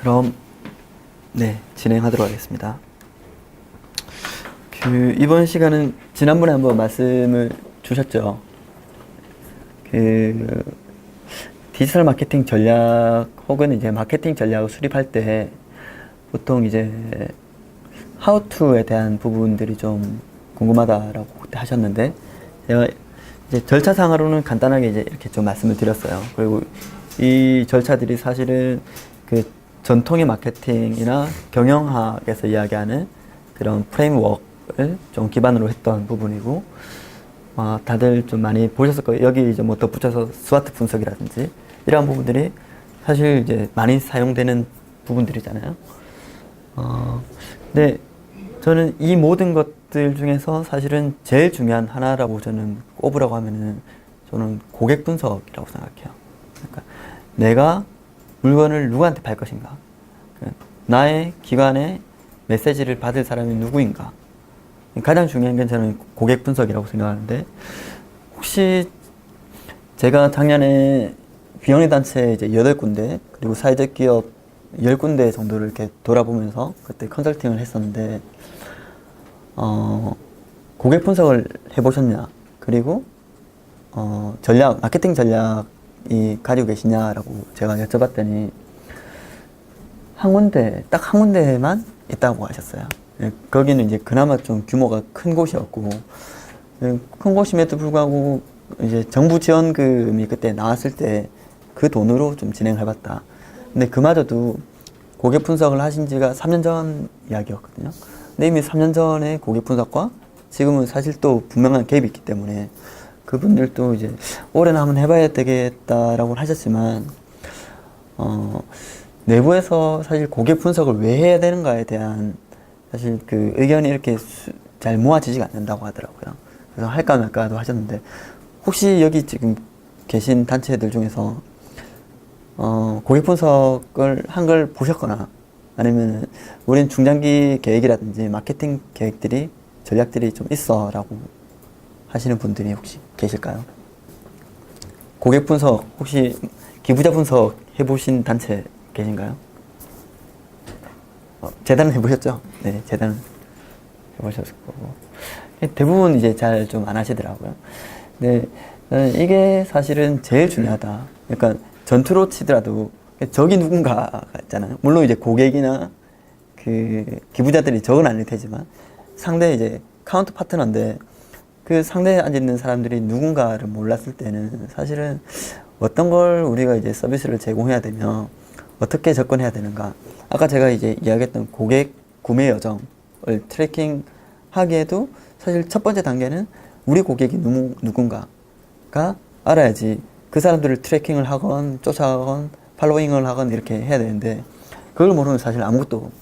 그럼 진행하도록 하겠습니다. 이번 시간은 지난번에 한번 말씀을 주셨죠. 디지털 마케팅 전략 혹은 이제 마케팅 전략을 수립할 때 보통 이제 how to에 대한 부분들이 좀 궁금하다라고 그때 하셨는데, 제가 이제 절차상으로는 간단하게 이제 이렇게 좀 말씀을 드렸어요. 그리고 이 절차들이 사실은 그 전통의 마케팅이나 경영학에서 이야기하는 그런 프레임워크를 좀 기반으로 했던 부분이고, 다들 좀 많이 보셨을 거예요. 여기 이제 뭐 덧붙여서 스와트 분석이라든지 이러한 부분들이 사실 이제 많이 사용되는 부분들이잖아요. 근데 저는 이 모든 것들 중에서 사실은 제일 중요한 하나라고 저는 꼽으라고 하면은 저는 고객 분석이라고 생각해요. 그러니까 내가 물건을 누구한테 팔 것인가, 나의 기관에 메시지를 받을 사람이 누구인가, 가장 중요한 게 저는 고객 분석이라고 생각하는데, 혹시 제가 작년에 비영리 단체 이제 8군데 그리고 사회적 기업 10군데 정도를 이렇게 돌아보면서 그때 컨설팅을 했었는데, 고객 분석을 해보셨냐, 그리고 마케팅 전략이 가지고 계시냐라고 제가 여쭤봤더니 딱 한 군데만 있다고 하셨어요. 거기는 이제 그나마 좀 규모가 큰 곳이었고, 큰 곳임에도 불구하고 이제 정부 지원금이 그때 나왔을 때 그 돈으로 좀 진행해봤다. 근데 그마저도 고객 분석을 하신 지가 3년 전 이야기였거든요. 근데 이미 3년 전에 고객 분석과 지금은 사실 또 분명한 갭이 있기 때문에 그분들도 이제 올해는 한번 해봐야 되겠다라고 하셨지만, 내부에서 사실 고객 분석을 왜 해야 되는가에 대한 사실 그 의견이 이렇게 잘 모아지지가 않는다고 하더라고요. 그래서 할까 말까도 하셨는데, 혹시 여기 지금 계신 단체들 중에서 고객 분석을 한 걸 보셨거나, 아니면 우린 중장기 계획이라든지 마케팅 계획들이, 전략들이 좀 있어 라고 하시는 분들이 혹시 계실까요? 고객 분석, 혹시 기부자 분석 해보신 단체 계신가요? 재단은 해보셨죠? 네, 재단은 해보셨을 거고. 대부분 이제 잘 좀 안 하시더라고요. 근데 이게 사실은 제일 중요하다. 그러니까 전투로 치더라도 적이 누군가가 있잖아요. 물론 이제 고객이나 그 기부자들이 적은 아닐 테지만 상대 이제 카운터 파트너인데, 그 상대에 앉아 있는 사람들이 누군가를 몰랐을 때는 사실은 어떤 걸 우리가 이제 서비스를 제공해야 되며 어떻게 접근해야 되는가. 아까 제가 이제 이야기했던 고객 구매 여정을 트래킹 하기에도 사실 첫 번째 단계는 우리 고객이 누군가가 알아야지 그 사람들을 트래킹을 하건 쫓아가건 팔로잉을 하건 이렇게 해야 되는데, 그걸 모르면 사실 아무것도,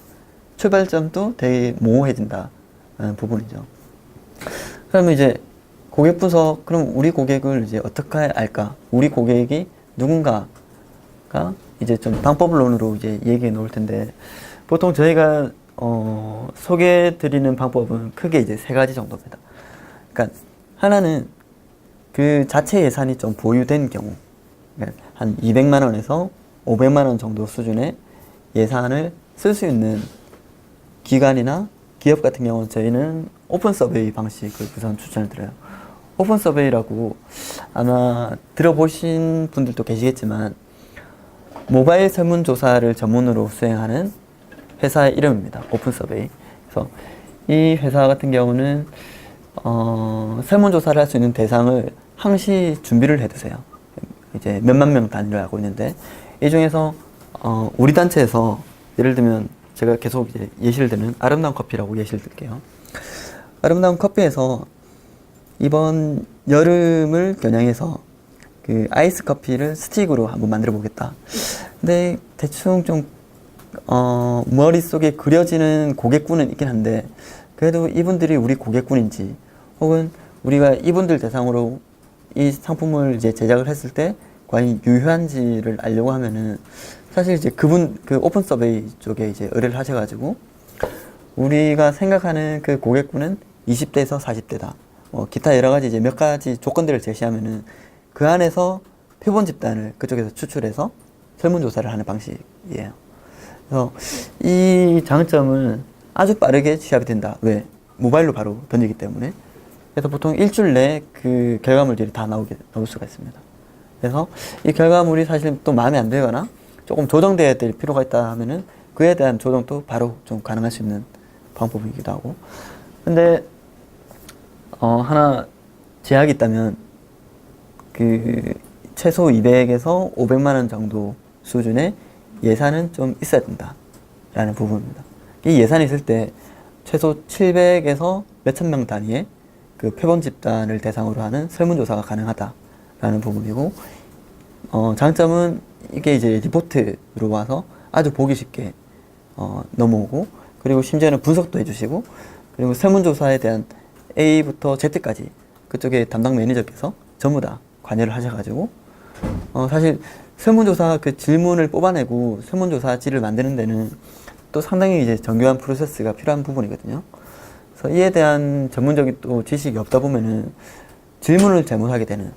출발점도 되게 모호해진다는 부분이죠. 그러면 이제 고객 분석, 그럼 우리 고객을 이제 어떻게 알까? 우리 고객이 누군가가 이제 좀 방법론으로 이제 얘기해 놓을 텐데, 보통 저희가 소개해 드리는 방법은 크게 이제 3가지 정도입니다. 그러니까 하나는 그 자체 예산이 좀 보유된 경우, 그러니까 한 200만 원에서 500만 원 정도 수준의 예산을 쓸 수 있는 기관이나 기업 같은 경우는 저희는 오픈 서베이 방식을 우선 추천을 드려요. 오픈 서베이라고 아마 들어보신 분들도 계시겠지만, 모바일 설문조사를 전문으로 수행하는 회사의 이름입니다. 오픈 서베이. 그래서 이 회사 같은 경우는 설문조사를 할 수 있는 대상을 항시 준비를 해두세요. 이제 몇만 명 단위로 알고 있는데, 이 중에서 우리 단체에서 예를 들면 제가 계속 이제 예시를 들면 아름다운 커피라고 예시를 들게요. 아름다운 커피에서 이번 여름을 겨냥해서 그 아이스 커피를 스틱으로 한번 만들어 보겠다. 근데 대충 좀 머릿속에 그려지는 고객군은 있긴 한데, 그래도 이분들이 우리 고객군인지, 혹은 우리가 이분들 대상으로 이 상품을 이제 제작을 했을 때 과연 유효한지를 알려고 하면은, 사실 이제 그 오픈 서베이 쪽에 이제 의뢰를 하셔가지고 우리가 생각하는 그 고객군은 20대에서 40대다. 기타 여러 가지 이제 몇 가지 조건들을 제시하면은 그 안에서 표본 집단을 그쪽에서 추출해서 설문조사를 하는 방식이에요. 그래서 이 장점은 아주 빠르게 취합이 된다. 왜? 모바일로 바로 던지기 때문에. 그래서 보통 일주일 내에 그 결과물들이 다 나올 수가 있습니다. 그래서 이 결과물이 사실 또 마음에 안 들거나 조금 조정돼야 될 필요가 있다 하면은 그에 대한 조정도 바로 좀 가능할 수 있는 방법이기도 하고. 근데 하나 제약이 있다면 그 최소 200에서 500만 원 정도 수준의 예산은 좀 있어야 된다라는 부분입니다. 이 예산이 있을 때 최소 700에서 몇천 명 단위의 그 표본 집단을 대상으로 하는 설문조사가 가능하다라는 부분이고, 장점은 이게 이제 리포트로 와서 아주 보기 쉽게 넘어오고, 그리고 심지어는 분석도 해주시고, 그리고 설문조사에 대한 A부터 Z까지 그쪽에 담당 매니저께서 전부 다 관여를 하셔가지고, 사실 설문조사 그 질문을 뽑아내고 설문조사지를 만드는 데는 또 상당히 이제 정교한 프로세스가 필요한 부분이거든요. 그래서 이에 대한 전문적인 또 지식이 없다 보면은 질문을 잘못하게 되는,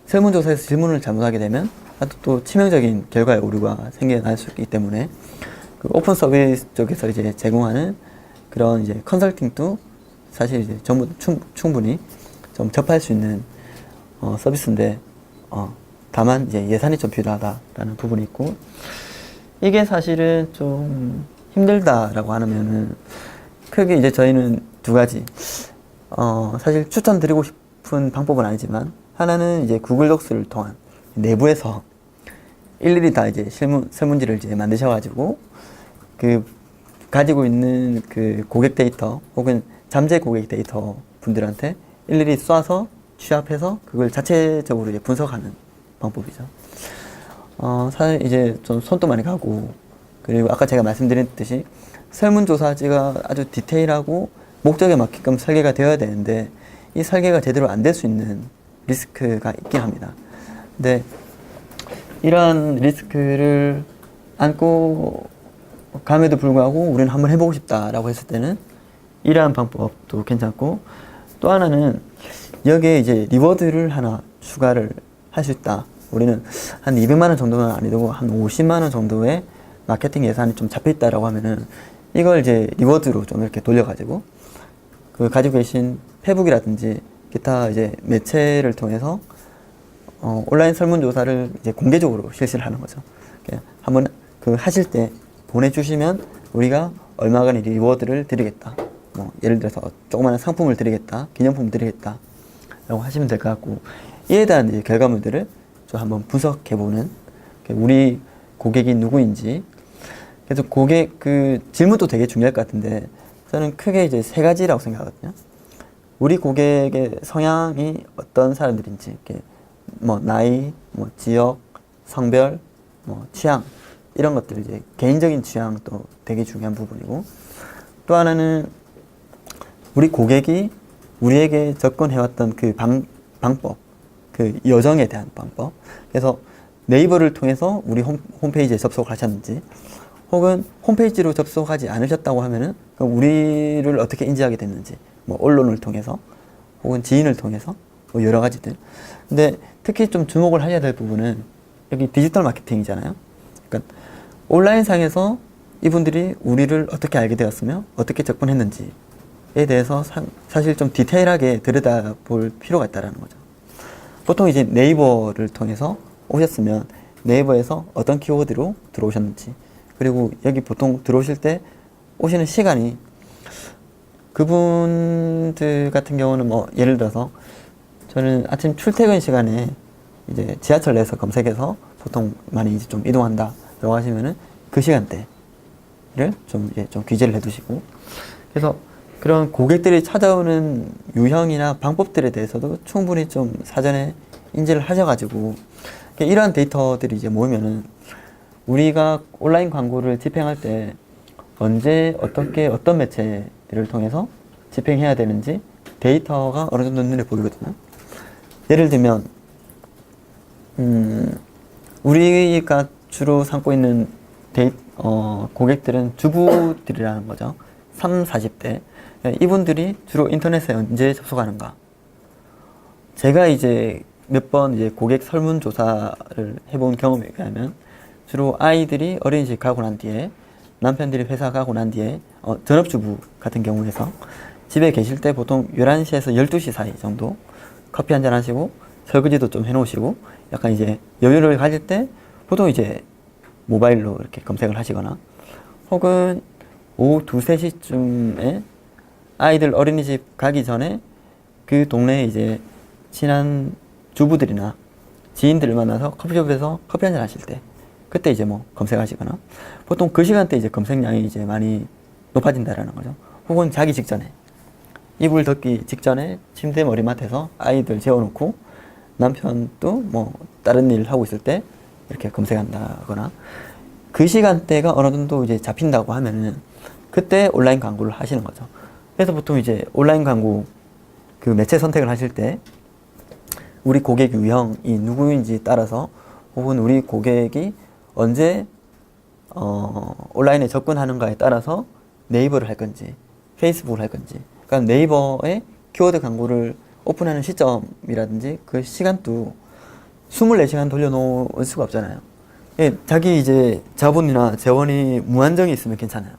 설문조사에서 질문을 잘못하게 되면 아주 또 치명적인 결과의 오류가 생겨날 수 있기 때문에 그 오픈 서비스 쪽에서 이제 제공하는 그런 이제 컨설팅도 사실 이제 전부 충분히 좀 접할 수 있는 서비스인데, 다만 이제 예산이 좀 필요하다라는 부분이 있고, 이게 사실은 좀 힘들다라고 하면은 크게 이제 저희는 두 가지, 사실 추천드리고 싶은 방법은 아니지만, 하나는 이제 구글 독스를 통한 내부에서 일일이 다 이제 설문지를 이제 만드셔가지고 그 가지고 있는 그 고객 데이터 혹은 잠재 고객 데이터 분들한테 일일이 쏴서 취합해서 그걸 자체적으로 이제 분석하는 방법이죠. 사실 이제 좀 손도 많이 가고, 그리고 아까 제가 말씀드렸듯이 설문조사지가 아주 디테일하고 목적에 맞게끔 설계가 되어야 되는데 이 설계가 제대로 안 될 수 있는 리스크가 있긴 합니다. 근데 이러한 리스크를 안고 감에도 불구하고 우리는 한번 해보고 싶다라고 했을 때는 이러한 방법도 괜찮고, 또 하나는 여기에 이제 리워드를 하나 추가를 할 수 있다. 우리는 한 200만 원 정도는 아니고 한 50만 원 정도의 마케팅 예산이 좀 잡혀 있다라고 하면은 이걸 이제 리워드로 좀 이렇게 돌려가지고 그 가지고 계신 페북이라든지 기타 이제 매체를 통해서 온라인 설문조사를 이제 공개적으로 실시를 하는 거죠. 한번 그 하실 때 보내주시면 우리가 얼마간의 리워드를 드리겠다. 뭐 예를 들어서 조그마한 상품을 드리겠다, 기념품 드리겠다 라고 하시면 될 것 같고, 이에 대한 이제 결과물들을 좀 한번 분석해보는, 우리 고객이 누구인지. 그래서 고객 그 질문도 되게 중요할 것 같은데 저는 크게 이제 세 가지라고 생각하거든요. 우리 고객의 성향이 어떤 사람들인지, 이렇게 뭐 나이, 뭐 지역, 성별, 뭐 취향, 이런 것들, 이제 개인적인 취향도 되게 중요한 부분이고, 또 하나는 우리 고객이 우리에게 접근해왔던 그 방법, 그 여정에 대한 방법. 그래서 네이버를 통해서 우리 홈페이지에 접속을 하셨는지, 혹은 홈페이지로 접속하지 않으셨다고 하면은 우리를 어떻게 인지하게 됐는지, 뭐 언론을 통해서 혹은 지인을 통해서 뭐 여러 가지들. 근데 특히 좀 주목을 해야 될 부분은 여기 디지털 마케팅이잖아요. 그러니까 온라인상에서 이분들이 우리를 어떻게 알게 되었으며 어떻게 접근했는지에 대해서 사실 좀 디테일하게 들여다볼 필요가 있다는 거죠. 보통 이제 네이버를 통해서 오셨으면 네이버에서 어떤 키워드로 들어오셨는지, 그리고 여기 보통 들어오실 때 오시는 시간이, 그분들 같은 경우는 뭐 예를 들어서 저는 아침 출퇴근 시간에 이제 지하철 내에서 검색해서 보통 많이 이제 좀 이동한다 라고 하시면은 그 시간대를 좀 이제 좀 규제를 해 두시고, 그래서 그런 고객들이 찾아오는 유형이나 방법들에 대해서도 충분히 좀 사전에 인지를 하셔가지고, 이러한 데이터들이 이제 모이면은 우리가 온라인 광고를 집행할 때 언제 어떻게 어떤 매체를 통해서 집행해야 되는지 데이터가 어느 정도 눈에 보이거든요. 예를 들면 우리가 주로 삼고 있는 고객들은 주부들이라는 거죠. 30, 40대. 이분들이 주로 인터넷에 언제 접속하는가. 제가 이제 몇 번 이제 고객 설문조사를 해본 경험에 의하면 주로 아이들이 어린이집 가고 난 뒤에 남편들이 회사 가고 난 뒤에 전업주부 같은 경우에서 집에 계실 때 보통 11시에서 12시 사이 정도 커피 한잔 하시고 설거지도 좀 해놓으시고 약간 이제 여유를 가질 때 보통 이제 모바일로 이렇게 검색을 하시거나 혹은 오후 2, 3시쯤에 아이들 어린이집 가기 전에 그 동네에 이제 친한 주부들이나 지인들을 만나서 커피숍에서 커피 한잔 하실 때 그때 이제 뭐 검색하시거나 보통 그 시간대 이제 검색량이 이제 많이 높아진다라는 거죠. 혹은 자기 직전에 이불 덮기 직전에 침대 머리맡에서 아이들 재워놓고 남편도 뭐 다른 일 하고 있을 때 이렇게 검색한다거나 그 시간대가 어느 정도 이제 잡힌다고 하면은 그때 온라인 광고를 하시는 거죠. 그래서 보통 이제 온라인 광고 그 매체 선택을 하실 때 우리 고객 유형이 누구인지 따라서 혹은 우리 고객이 언제 온라인에 접근하는가에 따라서 네이버를 할 건지 페이스북을 할 건지 그러니까 네이버에 키워드 광고를 오픈하는 시점이라든지 그 시간도 24시간 돌려놓을 수가 없잖아요. 예, 자기 이제 자본이나 재원이 무한정이 있으면 괜찮아요.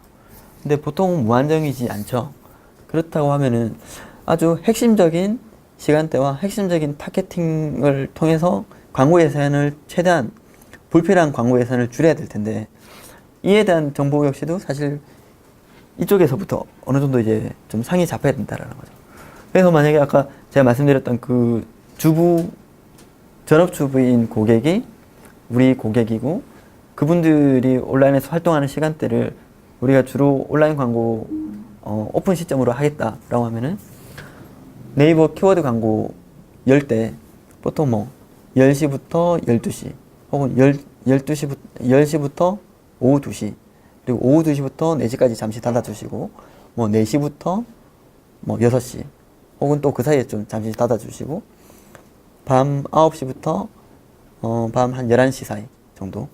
근데 보통 무한정이지 않죠. 그렇다고 하면은 아주 핵심적인 시간대와 핵심적인 타겟팅을 통해서 광고 예산을 최대한 불필요한 광고 예산을 줄여야 될 텐데 이에 대한 정보 역시도 사실 이쪽에서부터 어느 정도 이제 좀 상이 잡혀야 된다라는 거죠. 그래서 만약에 아까 제가 말씀드렸던 그 전업주부인 고객이 우리 고객이고 그분들이 온라인에서 활동하는 시간대를 우리가 주로 온라인 광고 오픈 시점으로 하겠다라고 하면은 네이버 키워드 광고 열 때 보통 뭐 10시부터 12시 혹은 10시부터 오후 2시 그리고 오후 2시부터 4시까지 잠시 닫아주시고 뭐 4시부터 뭐 6시 혹은 또 그 사이에 좀 잠시 닫아주시고 밤 9시부터 밤 한 11시 사이 정도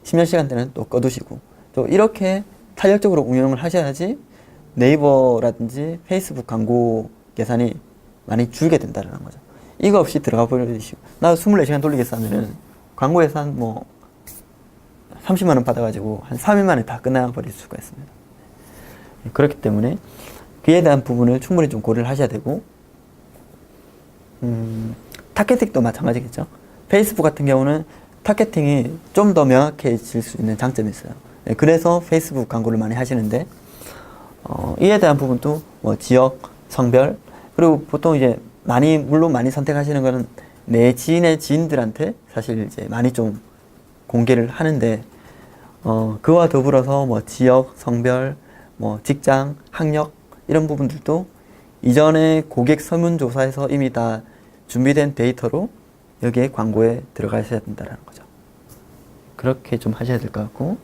심야 시간대는 또 꺼두시고 또 이렇게 탄력적으로 운영을 하셔야지 네이버라든지 페이스북 광고 예산이 많이 줄게 된다는 거죠. 이거 없이 들어가 버리시고 나 24시간 돌리겠어 하면은 광고 예산 뭐 30만 원 받아가지고 한 3일 만에 다 끝나버릴 수가 있습니다. 그렇기 때문에 그에 대한 부분을 충분히 좀 고려를 하셔야 되고 타겟팅도 마찬가지겠죠. 페이스북 같은 경우는 타겟팅이 좀 더 명확해질 수 있는 장점이 있어요. 그래서 페이스북 광고를 많이 하시는데 이에 대한 부분도 뭐 지역, 성별 그리고 보통 이제 물론 많이 선택하시는 거는 내 지인의 지인들한테 사실 이제 많이 좀 공개를 하는데 그와 더불어서 뭐 지역, 성별, 뭐 직장, 학력 이런 부분들도 이전에 고객 설문조사에서 이미 다 준비된 데이터로 여기에 광고에 들어가셔야 된다는 거죠. 그렇게 좀 하셔야 될 것 같고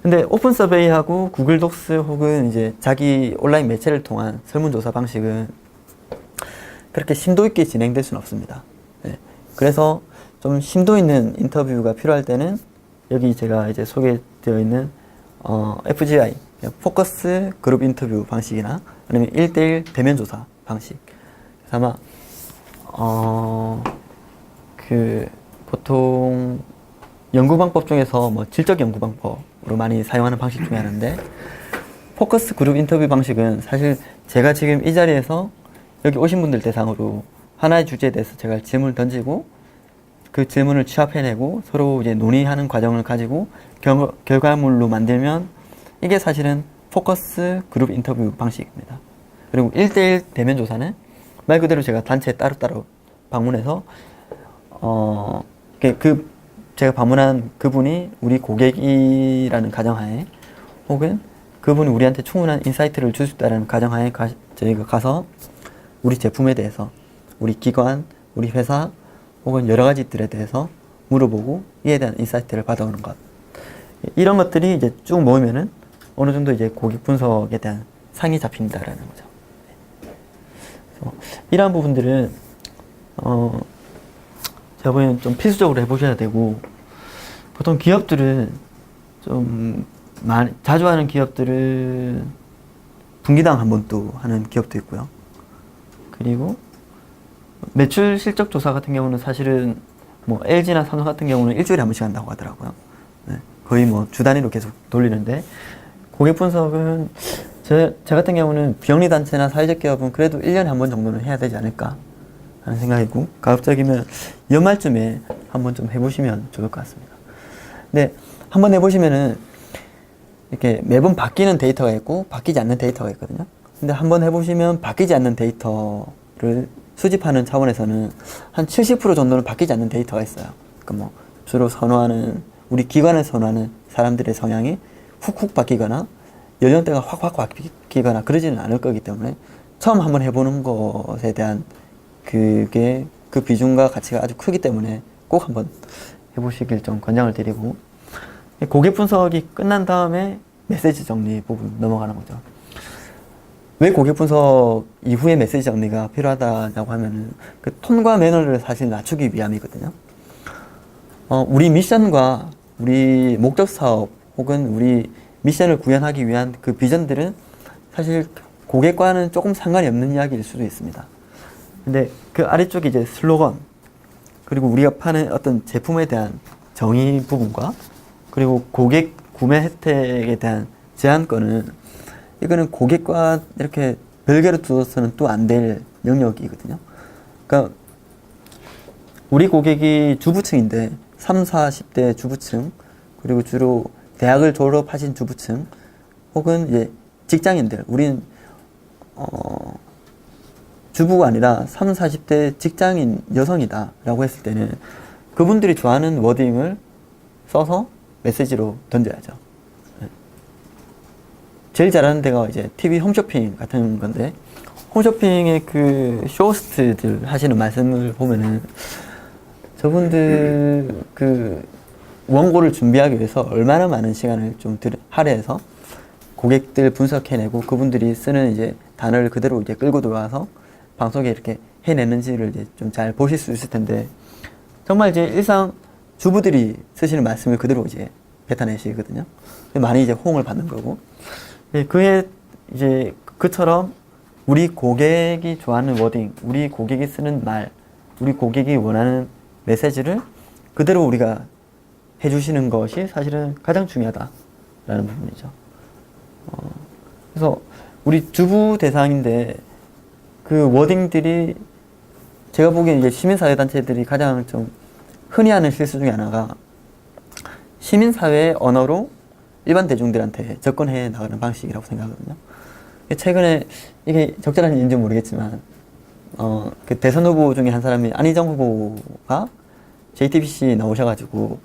근데 오픈 서베이하고 구글 독스 혹은 이제 자기 온라인 매체를 통한 설문조사 방식은 그렇게 심도 있게 진행될 수는 없습니다. 네. 그래서 좀 심도 있는 인터뷰가 필요할 때는 여기 제가 이제 소개되어 있는 FGI 포커스 그룹 인터뷰 방식이나 아니면 1대1 대면 조사 방식. 그래서 아마 보통 연구 방법 중에서 뭐 질적 연구 방법으로 많이 사용하는 방식 중에 하나인데 포커스 그룹 인터뷰 방식은 사실 제가 지금 이 자리에서 여기 오신 분들 대상으로 하나의 주제에 대해서 제가 질문을 던지고 그 질문을 취합해내고 서로 이제 논의하는 과정을 가지고 결과물로 만들면 이게 사실은 포커스 그룹 인터뷰 방식입니다. 그리고 1대1 대면 조사는 말 그대로 제가 단체 따로따로 방문해서 제가 방문한 그분이 우리 고객이라는 가정하에 혹은 그분이 우리한테 충분한 인사이트를 줄 수 있다는 가정하에 저희가 가서 우리 제품에 대해서 우리 기관, 우리 회사 혹은 여러 가지들에 대해서 물어보고 이에 대한 인사이트를 받아오는 것 이런 것들이 이제 쭉 모이면은 어느 정도 이제 고객 분석에 대한 상이 잡힌다라는 거죠. 그래서 이러한 부분들은 제가 보기에는 좀 필수적으로 해보셔야 되고 보통 기업들은 좀 자주 하는 기업들은 분기당 한 번 또 하는 기업도 있고요. 그리고 매출 실적 조사 같은 경우는 사실은 뭐 LG나 삼성 같은 경우는 일주일에 한 번씩 한다고 하더라고요. 네. 거의 뭐 주 단위로 계속 돌리는데, 고객 분석은 제 같은 경우는 비영리 단체나 사회적 기업은 그래도 1년에 한 번 정도는 해야 되지 않을까 하는 생각이고, 가급적이면 연말쯤에 한번 좀 해보시면 좋을 것 같습니다. 근데 한번 해보시면은 이렇게 매번 바뀌는 데이터가 있고 바뀌지 않는 데이터가 있거든요. 근데 한번 해보시면 바뀌지 않는 데이터를 수집하는 차원에서는 한 70% 정도는 바뀌지 않는 데이터가 있어요. 그러니까 뭐 주로 선호하는, 우리 기관을 선호하는 사람들의 성향이 훅훅 바뀌거나 연령대가 확확 바뀌거나 그러지는 않을 거기 때문에 처음 한번 해보는 것에 대한 그 비중과 가치가 아주 크기 때문에 꼭 한번 해보시길 좀 권장을 드리고, 고객 분석이 끝난 다음에 메시지 정리 부분 넘어가는 거죠. 왜 고객 분석 이후에 메시지 정리가 필요하다고 하면은 그 톤과 매너를 사실 낮추기 위함이거든요. 우리 미션과 우리 목적 사업 혹은 우리 미션을 구현하기 위한 그 비전들은 사실 고객과는 조금 상관이 없는 이야기일 수도 있습니다. 근데 그 아래쪽에 이제 슬로건, 그리고 우리가 파는 어떤 제품에 대한 정의 부분과, 그리고 고객 구매 혜택에 대한 제한권은, 이거는 고객과 이렇게 별개로 두어서는 또 안 될 영역이거든요. 그러니까 우리 고객이 주부층인데 3, 40대 주부층, 그리고 주로 대학을 졸업하신 주부층, 혹은 이제 직장인들, 우린 주부가 아니라 3, 40대 직장인 여성이다 라고 했을 때는 그분들이 좋아하는 워딩을 써서 메시지로 던져야죠. 제일 잘하는 데가 이제 TV 홈쇼핑 같은 건데, 홈쇼핑의 그 쇼호스트들 하시는 말씀을 보면은 저분들 그 원고를 준비하기 위해서 얼마나 많은 시간을 좀 할애해서 고객들 분석해내고 그분들이 쓰는 이제 단어를 그대로 이제 끌고 들어와서 방송에 이렇게 해내는지를 이제 좀 잘 보실 수 있을 텐데, 정말 이제 일상 주부들이 쓰시는 말씀을 그대로 이제 뱉어내시거든요. 많이 이제 호응을 받는 거고, 그에 이제 그처럼 우리 고객이 좋아하는 워딩, 우리 고객이 쓰는 말, 우리 고객이 원하는 메시지를 그대로 우리가 해주시는 것이 사실은 가장 중요하다라는 부분이죠. 그래서 우리 주부 대상인데 그 워딩들이, 제가 보기엔 이제 시민사회단체들이 가장 좀 흔히 하는 실수 중에 하나가 시민사회의 언어로 일반 대중들한테 접근해 나가는 방식이라고 생각하거든요. 최근에 이게 적절한 얘기인지 모르겠지만, 그 대선 후보 중에 한 사람이 안희정 후보가 JTBC 나오셔가지고,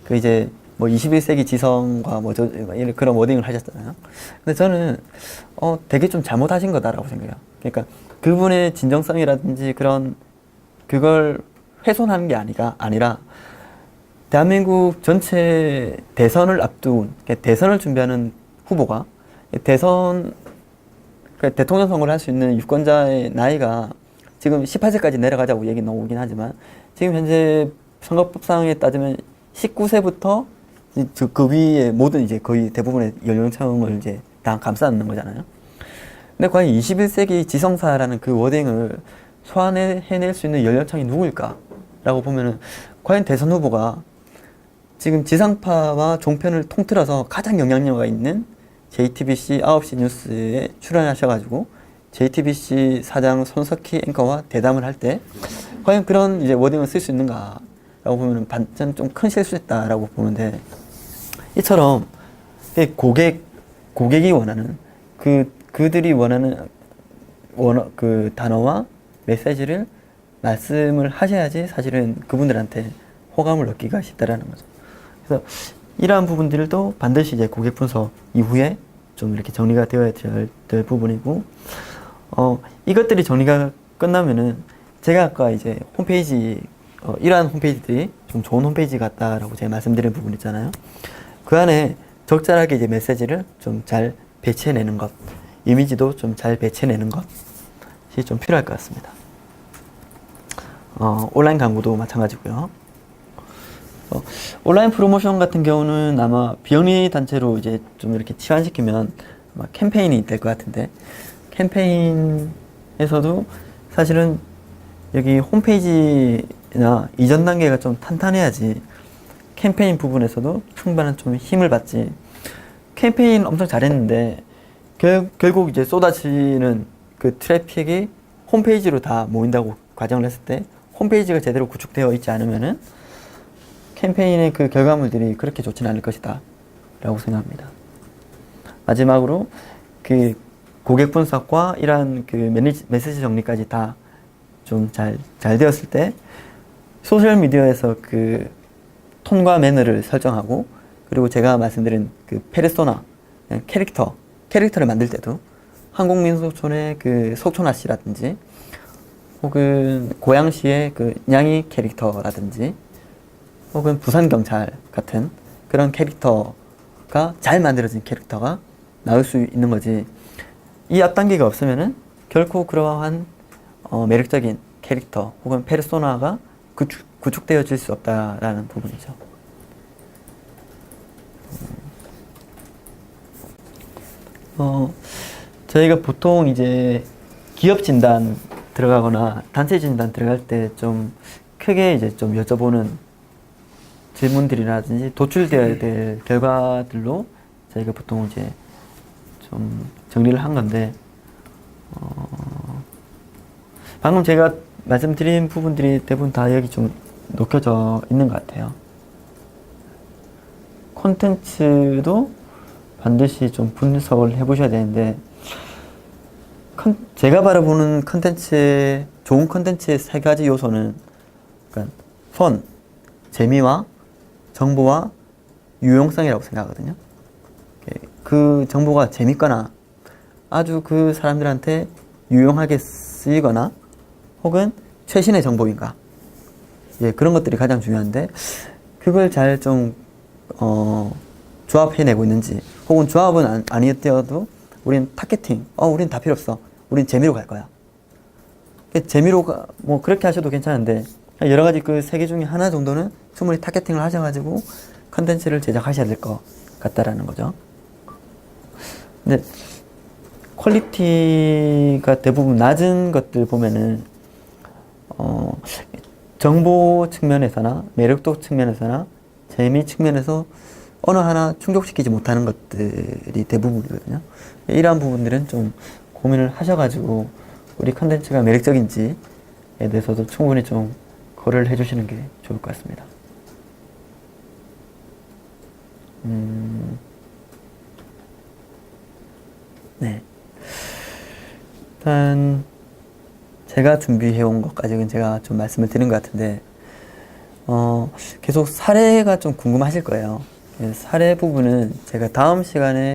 그 이제 뭐 21세기 지성과 뭐 이런 그런 워딩을 하셨잖아요. 근데 저는, 되게 좀 잘못하신 거다라고 생각해요. 그러니까 그분의 진정성이라든지 그걸 훼손하는 게 아니라, 대한민국 전체 대선을 앞둔, 대선을 준비하는 후보가 대통령 선거를 할 수 있는 유권자의 나이가 지금 18세까지 내려가자고 얘기 나오긴 하지만, 지금 현재 선거법상에 따지면 19세부터 그 위에 모든 이제 거의 대부분의 연령층을 이제 다 감싸는 거잖아요. 근데 과연 21세기 지성사라는 그 워딩을 소화해낼 수 있는 연령층이 누구일까라고 보면은, 과연 대선 후보가 지금 지상파와 종편을 통틀어서 가장 영향력이 있는 JTBC 9시 뉴스에 출연하셔가지고 JTBC 사장 손석희 앵커와 대담을 할 때 과연 그런 이제 워딩을 쓸 수 있는가라고 보면은 반전 좀 큰 실수했다라고 보는데, 이처럼 고객이 원하는 그들이 원하는 그 단어와 메시지를 말씀을 하셔야지 사실은 그분들한테 호감을 얻기가 쉽다라는 거죠. 그래서 이러한 부분들도 반드시 이제 고객 분석 이후에 좀 이렇게 정리가 되어야 될 부분이고, 이것들이 정리가 끝나면은 제가 아까 이제 홈페이지, 이러한 홈페이지들이 좀 좋은 홈페이지 같다라고 제가 말씀드린 부분 있잖아요. 그 안에 적절하게 이제 메시지를 좀 잘 배치해내는 것, 이미지도 좀 잘 배치해내는 것이 좀 필요할 것 같습니다. 온라인 광고도 마찬가지고요. 온라인 프로모션 같은 경우는 아마 비영리 단체로 이제 좀 이렇게 치환시키면 아마 캠페인이 될 것 같은데, 캠페인에서도 사실은 여기 홈페이지나 이전 단계가 좀 탄탄해야지 캠페인 부분에서도 충분한 좀 힘을 받지. 캠페인 엄청 잘했는데 결국 이제 쏟아지는 그 트래픽이 홈페이지로 다 모인다고 가정을 했을 때 홈페이지가 제대로 구축되어 있지 않으면은 캠페인의 그 결과물들이 그렇게 좋지는 않을 것이다 라고 생각합니다. 마지막으로 그 고객 분석과 이러한 그 메시지 정리까지 다 좀 잘 되었을 때 소셜미디어에서 그 톤과 매너를 설정하고 그리고 제가 말씀드린 그 페르소나 캐릭터를 만들 때도 한국민속촌의 그 속촌아 씨라든지 혹은 고양시의 그 냥이 캐릭터라든지 혹은 부산경찰 같은 그런 캐릭터가 잘 만들어진 캐릭터가 나올 수 있는 거지. 이 앞단계가 없으면은 결코 그러한 매력적인 캐릭터 혹은 페르소나가 구축되어질 수 없다라는 부분이죠. 저희가 보통 이제 기업 진단 들어가거나 단체 진단 들어갈 때 좀 크게 이제 좀 여쭤보는 질문들이라든지 도출되어야 될 결과들로 저희가 보통 이제 좀 정리를 한 건데, 방금 제가 말씀드린 부분들이 대부분 다 여기 좀 녹여져 있는 것 같아요. 콘텐츠도 반드시 좀 분석을 해보셔야 되는데, 제가 바라보는 좋은 컨텐츠의 세 가지 요소는, 그러니까 재미와 정보와 유용성이라고 생각하거든요. 그 정보가 재밌거나 아주 그 사람들한테 유용하게 쓰이거나 혹은 최신의 정보인가, 그런 것들이 가장 중요한데, 그걸 잘 좀 조합해내고 있는지, 혹은 조합은 아니었더라도 우린 타겟팅, 우린 다 필요 없어, 우린 재미로 갈 거야. 재미로 뭐 그렇게 하셔도 괜찮은데, 여러 가지 그 세 개 중에 하나 정도는 충분히 타겟팅을 하셔가지고 컨텐츠를 제작하셔야 될 것 같다라는 거죠. 근데 퀄리티가 대부분 낮은 것들 보면은 정보 측면에서나 매력도 측면에서나 재미 측면에서 어느 하나 충족시키지 못하는 것들이 대부분이거든요. 이러한 부분들은 좀 고민을 하셔가지고 우리 컨텐츠가 매력적인지에 대해서도 충분히 좀 고려를 해주시는 게 좋을 것 같습니다. 네. 일단 제가 준비해온 것까지는 제가 좀 말씀을 드린 것 같은데, 계속 사례가 좀 궁금하실 거예요. 사례 부분은 제가 다음 시간에